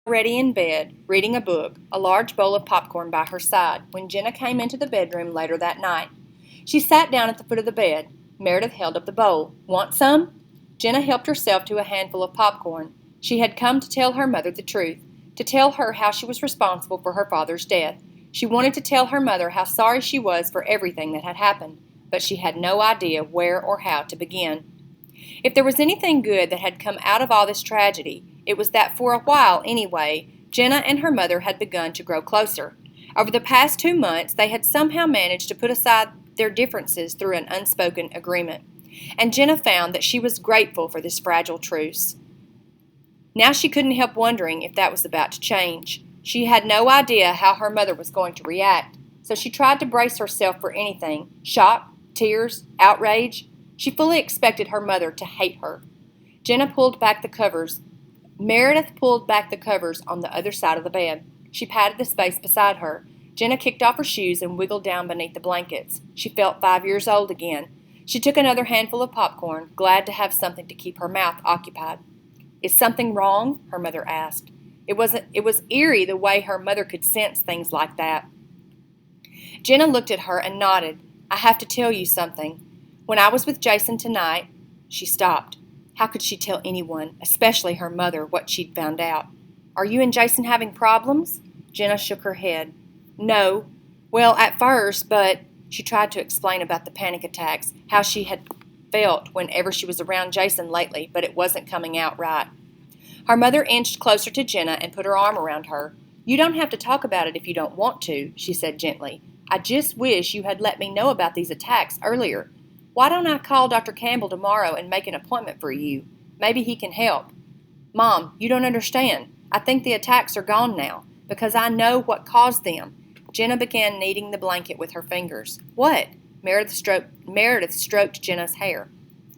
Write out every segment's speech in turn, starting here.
Ready in bed, reading a book, a large bowl of popcorn by her side, when Jenna came into the bedroom later that night. She sat down at the foot of the bed. Meredith held up the bowl. "Want some?" Jenna helped herself to a handful of popcorn. She had come to tell her mother the truth, to tell her how she was responsible for her father's death. She wanted to tell her mother how sorry she was for everything that had happened, but she had no idea where or how to begin. If there was anything good that had come out of all this tragedy, it was that for a while, anyway, Jenna and her mother had begun to grow closer. Over the past 2 months, they had somehow managed to put aside their differences through an unspoken agreement, and Jenna found that she was grateful for this fragile truce. Now she couldn't help wondering if that was about to change. She had no idea how her mother was going to react, so she tried to brace herself for anything: shock, tears, outrage. She fully expected her mother to hate her. Meredith pulled back the covers on the other side of the bed. She patted the space beside her. Jenna kicked off her shoes and wiggled down beneath the blankets. She felt 5 years old again. She took another handful of popcorn, glad to have something to keep her mouth occupied. "Is something wrong?" her mother asked. It was eerie the way her mother could sense things like that. Jenna looked at her and nodded. "I have to tell you something. When I was with Jason tonight—" She stopped. How could she tell anyone, especially her mother, what she'd found out? "Are you and Jason having problems?" Jenna shook her head. "No. Well, at first, but—" She tried to explain about the panic attacks, how she had felt whenever she was around Jason lately, but it wasn't coming out right. Her mother inched closer to Jenna and put her arm around her. "You don't have to talk about it if you don't want to," she said gently. "I just wish you had let me know about these attacks earlier. Why don't I call Dr. Campbell tomorrow and make an appointment for you? Maybe he can help." "Mom, you don't understand. I think the attacks are gone now, because I know what caused them." Jenna began kneading the blanket with her fingers. "What?" Meredith stroked Jenna's hair.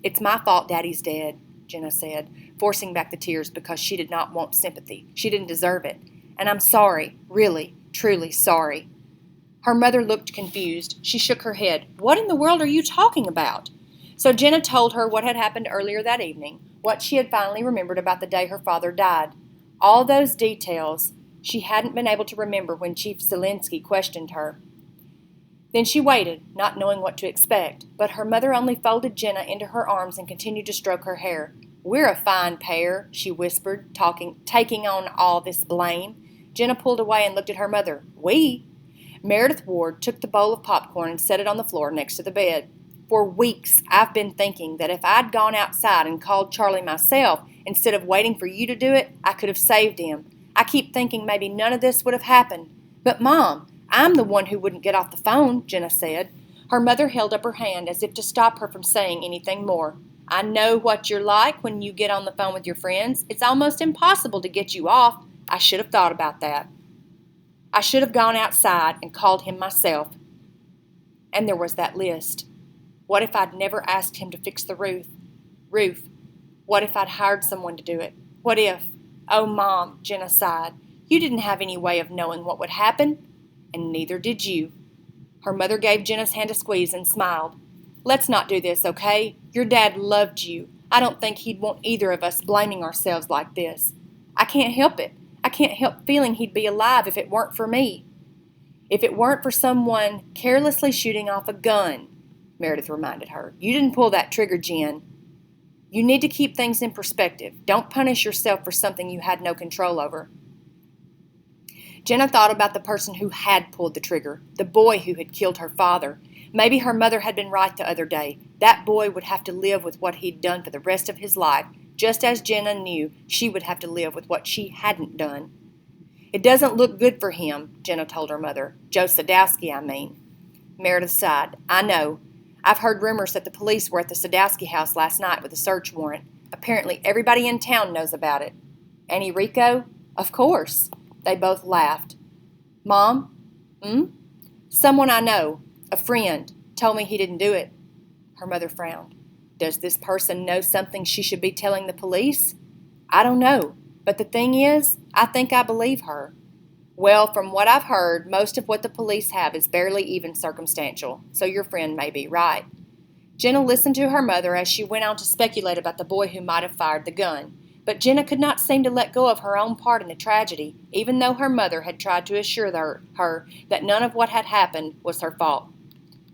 "It's my fault Daddy's dead," Jenna said, forcing back the tears because she did not want sympathy. She didn't deserve it. "And I'm sorry, really, truly sorry." Her mother looked confused. She shook her head. "What in the world are you talking about?" So Jenna told her what had happened earlier that evening, what she had finally remembered about the day her father died. All those details she hadn't been able to remember when Chief Zielinski questioned her. Then she waited, not knowing what to expect, but her mother only folded Jenna into her arms and continued to stroke her hair. "We're a fine pair," she whispered, taking on all this blame. Jenna pulled away and looked at her mother. "We?" Meredith Ward took the bowl of popcorn and set it on the floor next to the bed. "For weeks, I've been thinking that if I'd gone outside and called Charlie myself, instead of waiting for you to do it, I could have saved him. I keep thinking maybe none of this would have happened. But, Mom, I'm the one who wouldn't get off the phone," Jenna said. Her mother held up her hand as if to stop her from saying anything more. "I know what you're like when you get on the phone with your friends. It's almost impossible to get you off. I should have thought about that. I should have gone outside and called him myself." And there was that list. What if I'd never asked him to fix the roof? What if I'd hired someone to do it? What if— "Oh, Mom," Jenna sighed, "you didn't have any way of knowing what would happen, and neither did you." Her mother gave Jenna's hand a squeeze and smiled. "Let's not do this, okay? Your dad loved you. I don't think he'd want either of us blaming ourselves like this. I can't help it. I can't help feeling he'd be alive if it weren't for me." "If it weren't for someone carelessly shooting off a gun," Meredith reminded her. "You didn't pull that trigger, Jen. You need to keep things in perspective. Don't punish yourself for something you had no control over." Jenna thought about the person who had pulled the trigger, the boy who had killed her father. Maybe her mother had been right the other day. That boy would have to live with what he'd done for the rest of his life, just as Jenna knew she would have to live with what she hadn't done. "It doesn't look good for him," Jenna told her mother. "Joe Sadowski, I mean." Meredith sighed. "I know. I've heard rumors that the police were at the Sadowski house last night with a search warrant. Apparently everybody in town knows about it." "Annie Rico?" "Of course." They both laughed. "Mom?" "Someone I know, a friend, told me he didn't do it." Her mother frowned. "Does this person know something she should be telling the police?" "I don't know, but the thing is, I think I believe her." "Well, from what I've heard, most of what the police have is barely even circumstantial, so your friend may be right." Jenna listened to her mother as she went on to speculate about the boy who might have fired the gun. But Jenna could not seem to let go of her own part in the tragedy, even though her mother had tried to assure her that none of what had happened was her fault.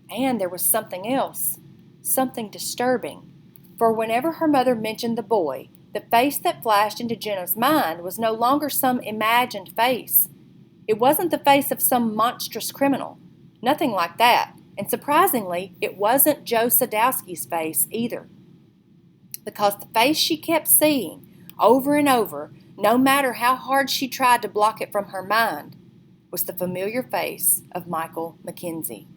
And there was something else, something disturbing. For whenever her mother mentioned the boy, the face that flashed into Jenna's mind was no longer some imagined face. It wasn't the face of some monstrous criminal. Nothing like that. And surprisingly, it wasn't Joe Sadowski's face either. Because the face she kept seeing, over and over, no matter how hard she tried to block it from her mind, was the familiar face of Michael Mackenzie.